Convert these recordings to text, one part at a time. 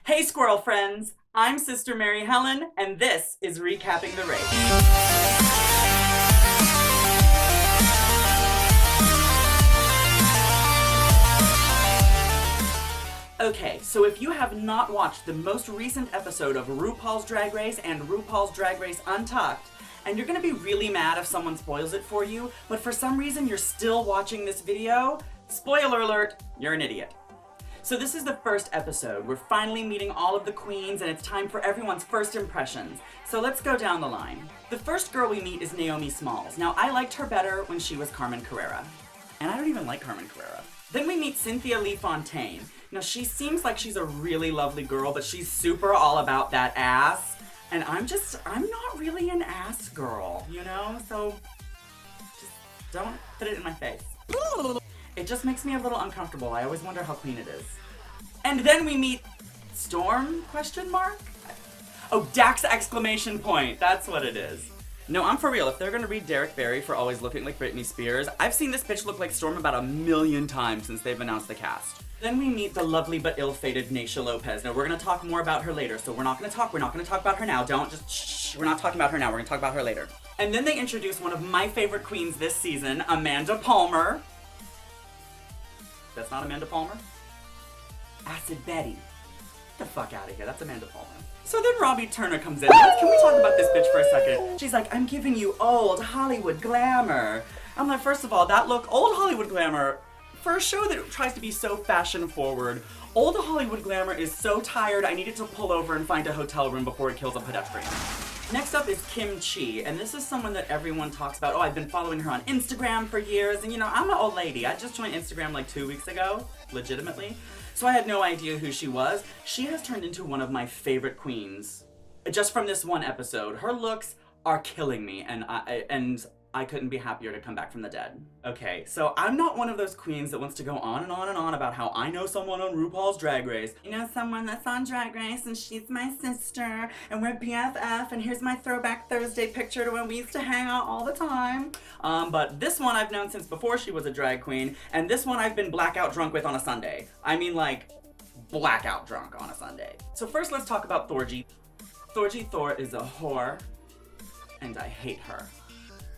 Hey squirrel friends, I'm Sister Mary Helen, and this is Recapping the Race. Okay, so if you have not watched the most recent episode of RuPaul's Drag Race and RuPaul's Drag Race Untucked, and you're gonna be really mad if someone spoils it for you, but for some reason you're still watching this video, spoiler alert, you're an idiot. So this is the first episode. We're finally meeting all of the queens and it's time for everyone's first impressions. So let's go down the line. The first girl we meet is Naomi Smalls. Now I liked her better when she was Carmen Carrera. And I don't even like Carmen Carrera. Then we meet Cynthia Lee Fontaine. Now she seems like she's a really lovely girl, but she's super all about that ass. And I'm not really an ass girl, you know? So just don't put it in my face. It just makes me a little uncomfortable. I always wonder how clean it is. And then we meet Storm, question mark? Oh, Dax exclamation point. That's what it is. No, I'm for real. If they're gonna read Derek Barry for always looking like Britney Spears, I've seen this bitch look like Storm about 1,000,000 times since they've announced the cast. Then we meet the lovely but ill-fated Naysha Lopez. Now, we're gonna talk more about her later, so we're not gonna talk about her now. Don't just shh. We're not talking about her now. We're gonna talk about her later. And then they introduce one of my favorite queens this season, Amanda Palmer. That's not Amanda Palmer? Acid Betty. Get the fuck out of here, that's Amanda Palmer. So then Robbie Turner comes in. Can we talk about this bitch for a second? She's like, I'm giving you old Hollywood glamour. I'm like, first of all, that look, old Hollywood glamour, for a show that tries to be so fashion forward, old Hollywood glamour is so tired I needed to pull over and find a hotel room before it kills a pedestrian. Next up is Kim Chi, and this is someone that everyone talks about. Oh, I've been following her on Instagram for years, and you know, I'm an old lady. I just joined Instagram like 2 weeks ago, legitimately. So I had no idea who she was. She has turned into one of my favorite queens. Just from this one episode. Her looks are killing me, and I couldn't be happier to come back from the dead. Okay, so I'm not one of those queens that wants to go on and on and on about how I know someone on RuPaul's Drag Race. You know someone that's on Drag Race and she's my sister and we're BFF and here's my throwback Thursday picture to when we used to hang out all the time. But this one I've known since before she was a drag queen, and this one I've been blackout drunk with on a Sunday. I mean like, blackout drunk on a Sunday. So first let's talk about Thorgy. Thorgy Thor is a whore, and I hate her.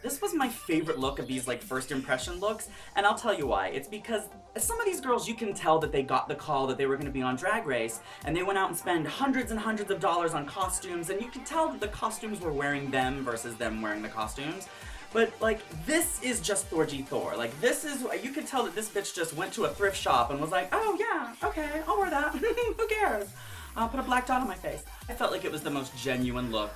This was my favorite look of these like first impression looks, and I'll tell you why. It's because some of these girls, you can tell that they got the call that they were gonna be on Drag Race, and they went out and spent hundreds and hundreds of dollars on costumes, and you could tell that the costumes were wearing them versus them wearing the costumes. But like, this is just Thorgy Thor. Like this is, you could tell that this bitch just went to a thrift shop and was like, oh yeah, okay, I'll wear that, who cares? I'll put a black dot on my face. I felt like it was the most genuine look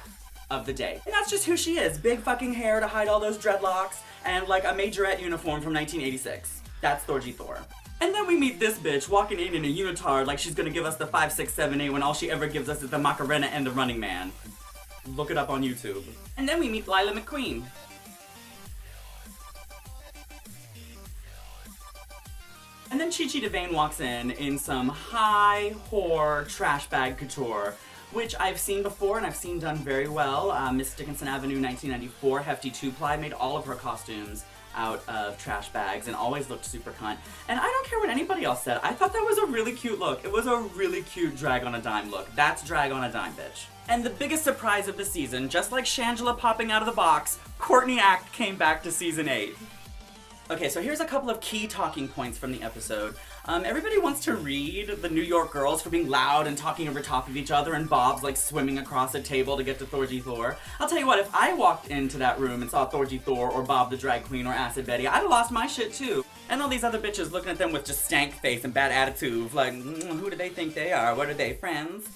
of the day. And that's just who she is. Big fucking hair to hide all those dreadlocks and like a majorette uniform from 1986. That's Thorgy Thor. And then we meet this bitch walking in a unitard like she's gonna give us the 5, 6, 7, 8 when all she ever gives us is the Macarena and the Running Man. Look it up on YouTube. And then we meet Lila McQueen. And then Chi Chi DeVayne walks in some high whore trash bag couture, which I've seen before and I've seen done very well. Miss Dickinson Avenue 1994, Hefty 2-ply, made all of her costumes out of trash bags and always looked super cunt. And I don't care what anybody else said, I thought that was a really cute look. It was a really cute drag on a dime look. That's drag on a dime, bitch. And the biggest surprise of the season, just like Shangela popping out of the box, Courtney Act came back to season 8. Okay, so here's a couple of key talking points from the episode. Everybody wants to read the New York girls for being loud and talking over top of each other, and Bob's like swimming across a table to get to Thorgy Thor. I'll tell you what, if I walked into that room and saw Thorgy Thor or Bob the Drag Queen or Acid Betty, I'd have lost my shit too. And all these other bitches looking at them with just stank face and bad attitude, like, who do they think they are? What are they, friends?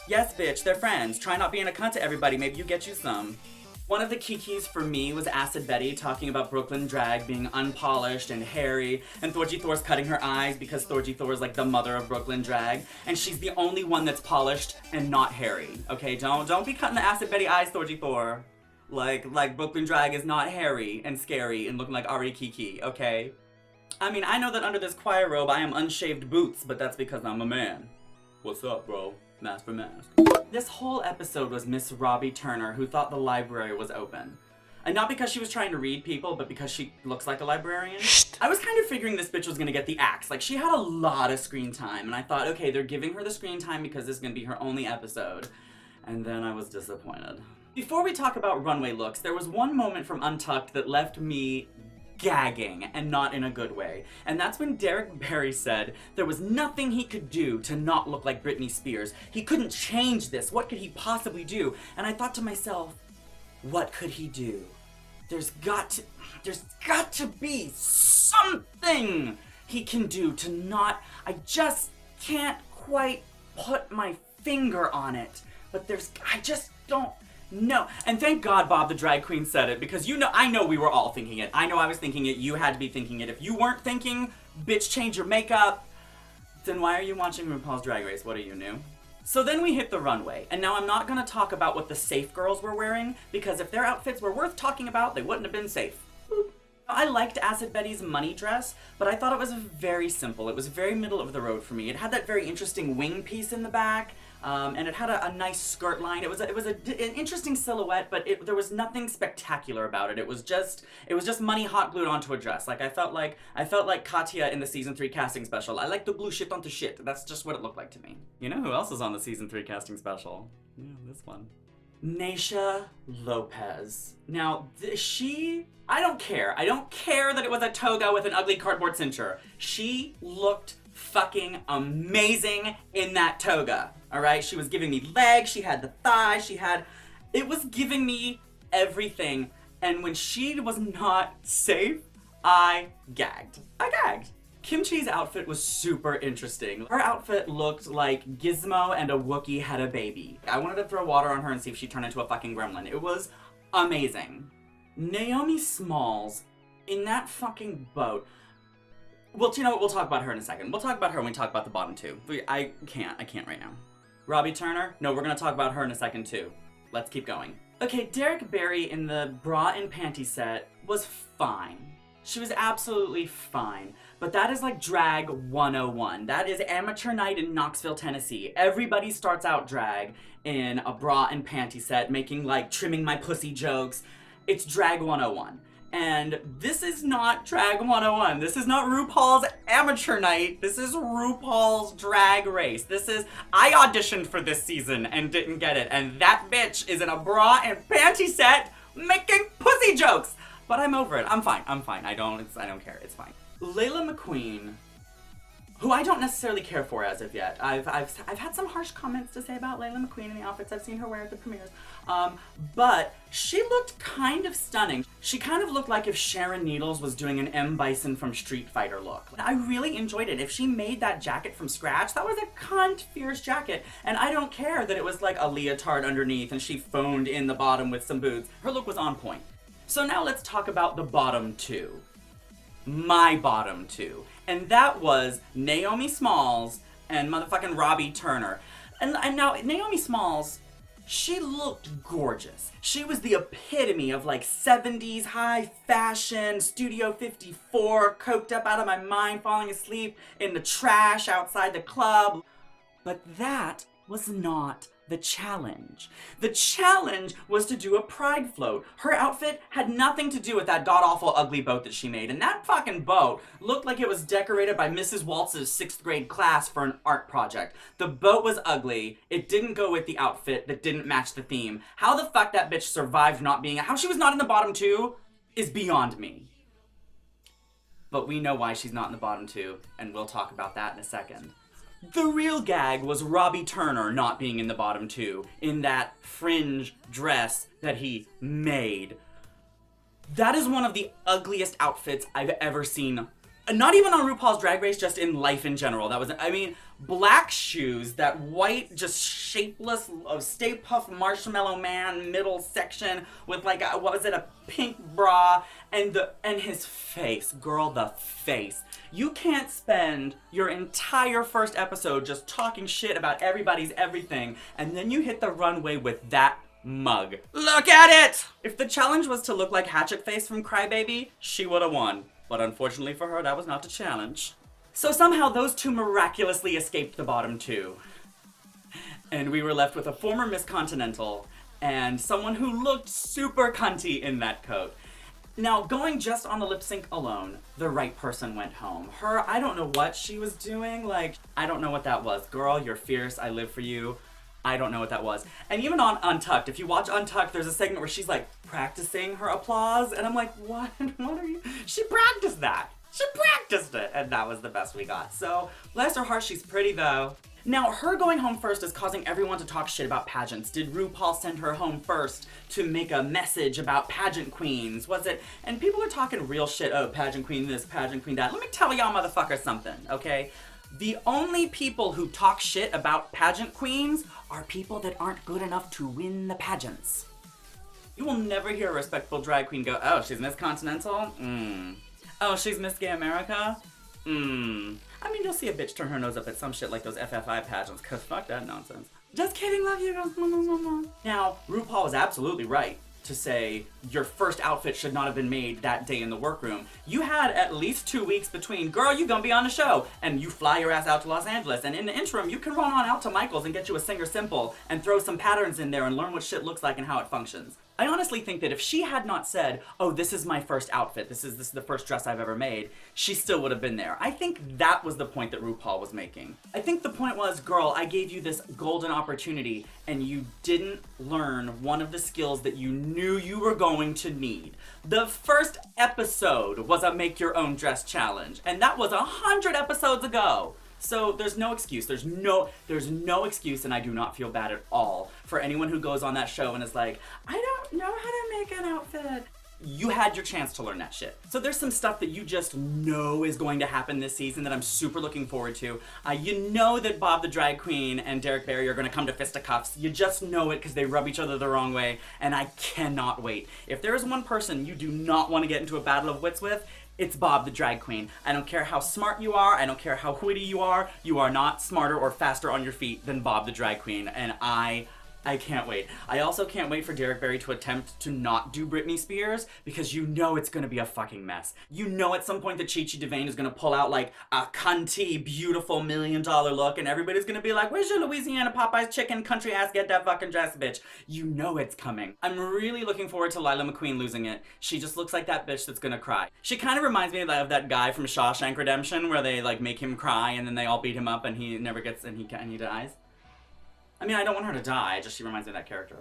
Yes, bitch, they're friends. Try not being a cunt to everybody, maybe you get you some. One of the kikis for me was Acid Betty talking about Brooklyn drag being unpolished and hairy, and Thorgy Thor's cutting her eyes because Thorgy Thor is like the mother of Brooklyn drag, and she's the only one that's polished and not hairy. Okay, don't be cutting the Acid Betty eyes, Thorgy Thor. Like Brooklyn drag is not hairy and scary and looking like Ari Kiki, okay? I mean, I know that under this choir robe I am unshaved boots, but that's because I'm a man. What's up, bro? Mask for mask. This whole episode was Miss Robbie Turner, who thought the library was open. And not because she was trying to read people, but because she looks like a librarian. I was kind of figuring this bitch was gonna get the axe. Like, she had a lot of screen time, and I thought, okay, they're giving her the screen time because this is gonna be her only episode. And then I was disappointed. Before we talk about runway looks, there was one moment from Untucked that left me gagging, and not in a good way. And that's when Derek Barry said there was nothing he could do to not look like Britney Spears. He couldn't change this. What could he possibly do? And I thought to myself, what could he do? There's got to be something he can do to not, I just can't quite put my finger on it. But I just don't know. And thank God Bob the drag queen said it, because I know we were all thinking it. I know I was thinking it. You had to be thinking it. If you weren't thinking, bitch, change your makeup, then why are you watching RuPaul's Drag Race? What are you, new? So then we hit the runway, and now I'm not gonna talk about what the safe girls were wearing, because if their outfits were worth talking about, they wouldn't have been safe. I liked Acid Betty's money dress, but I thought it was very simple. It was very middle of the road for me. It had that very interesting wing piece in the back, and it had a nice skirt line. It was an interesting silhouette, but there was nothing spectacular about it. It was just money hot glued onto a dress. Like I felt like Katya in the season 3 casting special. I like to glue shit onto shit. That's just what it looked like to me. You know who else is on the season 3 casting special? Yeah, this one. Naysha Lopez. Now, I don't care. I don't care that it was a toga with an ugly cardboard cincher. She looked fucking amazing in that toga, all right? She was giving me legs, she had the thigh, it was giving me everything. And when she was not safe, I gagged. Kimchi's outfit was super interesting. Her outfit looked like Gizmo and a Wookiee had a baby. I wanted to throw water on her and see if she turned into a fucking gremlin. It was amazing. Naomi Smalls in that fucking boat. Well, you know what? We'll talk about her in a second. We'll talk about her when we talk about the bottom two. I can't right now. Robbie Turner? No, we're gonna talk about her in a second too. Let's keep going. Okay, Derek Barry in the bra and panty set was fine. She was absolutely fine. But that is like drag 101. That is amateur night in Knoxville, Tennessee. Everybody starts out drag in a bra and panty set, making like trimming my pussy jokes. It's drag 101. And this is not drag 101. This is not RuPaul's amateur night. This is RuPaul's Drag Race. I auditioned for this season and didn't get it. And that bitch is in a bra and panty set making pussy jokes. But I'm over it. I'm fine. I don't care. It's fine. Layla McQueen, who I don't necessarily care for as of yet. I've had some harsh comments to say about Layla McQueen and the outfits I've seen her wear at the premieres. But she looked kind of stunning. She kind of looked like if Sharon Needles was doing an M. Bison from Street Fighter look. I really enjoyed it. If she made that jacket from scratch, that was a cunt fierce jacket. And I don't care that it was like a leotard underneath and she phoned in the bottom with some boots. Her look was on point. So now let's talk about the bottom two. My bottom two. And that was Naomi Smalls and motherfucking Robbie Turner. And now, Naomi Smalls, she looked gorgeous. She was the epitome of like 70s high fashion, Studio 54, coked up out of my mind, falling asleep in the trash outside the club. But that was not the challenge. The challenge was to do a pride float. Her outfit had nothing to do with that god-awful ugly boat that she made. And that fucking boat looked like it was decorated by Mrs. Waltz's 6th grade class for an art project. The boat was ugly. It didn't go with the outfit that didn't match the theme. How the fuck that bitch survived how she was not in the bottom two is beyond me. But we know why she's not in the bottom two, and we'll talk about that in a second. The real gag was Robbie Turner not being in the bottom two in that fringe dress that he made. That is one of the ugliest outfits I've ever seen. Not even on RuPaul's Drag Race, just in life in general. Black shoes, that white, just shapeless, Stay Puft Marshmallow Man middle section with like a pink bra, and his face, girl, the face. You can't spend your entire first episode just talking shit about everybody's everything, and then you hit the runway with that mug. Look at it! If the challenge was to look like Hatchet Face from Crybaby, she would have won. But unfortunately for her, that was not the challenge. So somehow those two miraculously escaped the bottom two. And we were left with a former Miss Continental and someone who looked super cunty in that coat. Now, going just on the lip sync alone, the right person went home. Her, I don't know what she was doing, like, I don't know what that was. Girl, you're fierce, I live for you. I don't know what that was. And even on Untucked, if you watch Untucked, there's a segment where she's like practicing her applause, and I'm like, what are you? She practiced that. She practiced it, and that was the best we got. So, bless her heart, she's pretty though. Now, her going home first is causing everyone to talk shit about pageants. Did RuPaul send her home first to make a message about pageant queens? Was it? And people are talking real shit. Oh, pageant queen this, pageant queen that. Let me tell y'all motherfuckers something, okay? The only people who talk shit about pageant queens are people that aren't good enough to win the pageants. You will never hear a respectable drag queen go, oh, she's Miss Continental? Oh, she's Miss Gay America? I mean, you'll see a bitch turn her nose up at some shit like those FFI pageants, cause fuck that nonsense. Just kidding, love you girls. Now, RuPaul was absolutely right to say your first outfit should not have been made that day in the workroom. You had at least 2 weeks between, girl, you gonna be on the show, and you fly your ass out to Los Angeles, and in the interim, you can run on out to Michael's and get you a Singer Simple and throw some patterns in there and learn what shit looks like and how it functions. I honestly think that if she had not said, oh, this is my first outfit, this is the first dress I've ever made, she still would have been there. I think that was the point that RuPaul was making. I think the point was, girl, I gave you this golden opportunity and you didn't learn one of the skills that you knew you were going to need. The first episode was a make your own dress challenge, and that was 100 episodes ago. So there's no excuse. There's no excuse, and I do not feel bad at all for anyone who goes on that show and is like, I don't know how to make an outfit. You had your chance to learn that shit. So there's some stuff that you just know is going to happen this season that I'm super looking forward to. You know that Bob the Drag Queen and Derek Barry are going to come to fisticuffs. You just know it because they rub each other the wrong way, and I cannot wait. If there is one person you do not want to get into a battle of wits with, it's Bob the Drag Queen. I don't care how smart you are, I don't care how witty you are not smarter or faster on your feet than Bob the Drag Queen, and I can't wait. I also can't wait for Derek Barry to attempt to not do Britney Spears, because you know it's gonna be a fucking mess. You know at some point that Chi Chi DeVayne is gonna pull out like a cunty, beautiful $1 million look, and everybody's gonna be like, where's your Louisiana Popeyes chicken country ass, get that fucking dress, bitch. You know it's coming. I'm really looking forward to Lila McQueen losing it. She just looks like that bitch that's gonna cry. She kind of reminds me of that guy from Shawshank Redemption, where they like make him cry and then they all beat him up and he never gets, and he dies. I mean, I don't want her to die, just she reminds me of that character.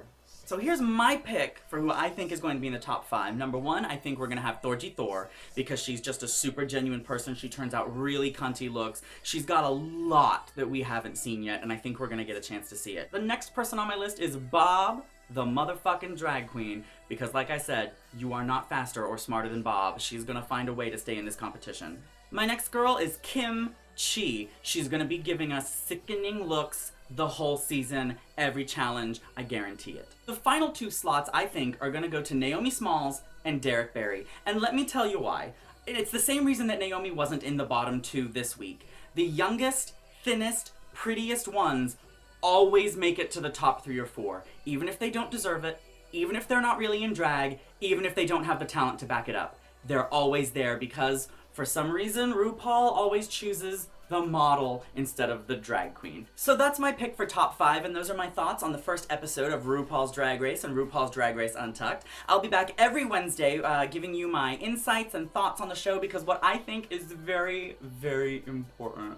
So here's my pick for who I think is going to be in the top 5. Number 1, I think we're going to have Thorgy Thor, because she's just a super genuine person. She turns out really cunty looks. She's got a lot that we haven't seen yet, and I think we're going to get a chance to see it. The next person on my list is Bob, the motherfucking drag queen, because like I said, you are not faster or smarter than Bob. She's going to find a way to stay in this competition. My next girl is Kim Chi. She's going to be giving us sickening looks the whole season, every challenge, I guarantee it. The final 2 slots, I think, are gonna go to Naomi Smalls and Derek Barry. And let me tell you why. It's the same reason that Naomi wasn't in the bottom 2 this week. The youngest, thinnest, prettiest ones always make it to the top 3 or 4. Even if they don't deserve it, even if they're not really in drag, even if they don't have the talent to back it up. They're always there because, for some reason, RuPaul always chooses the model instead of the drag queen. So that's my pick for top 5, and those are my thoughts on the first episode of RuPaul's Drag Race and RuPaul's Drag Race Untucked. I'll be back every Wednesday giving you my insights and thoughts on the show, because what I think is very, very important.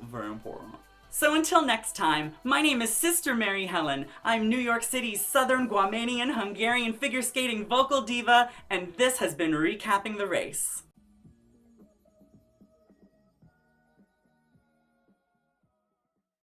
Very important. So until next time, my name is Sister Mary Helen. I'm New York City's Southern Guamanian Hungarian figure skating vocal diva, and this has been Recapping the Race.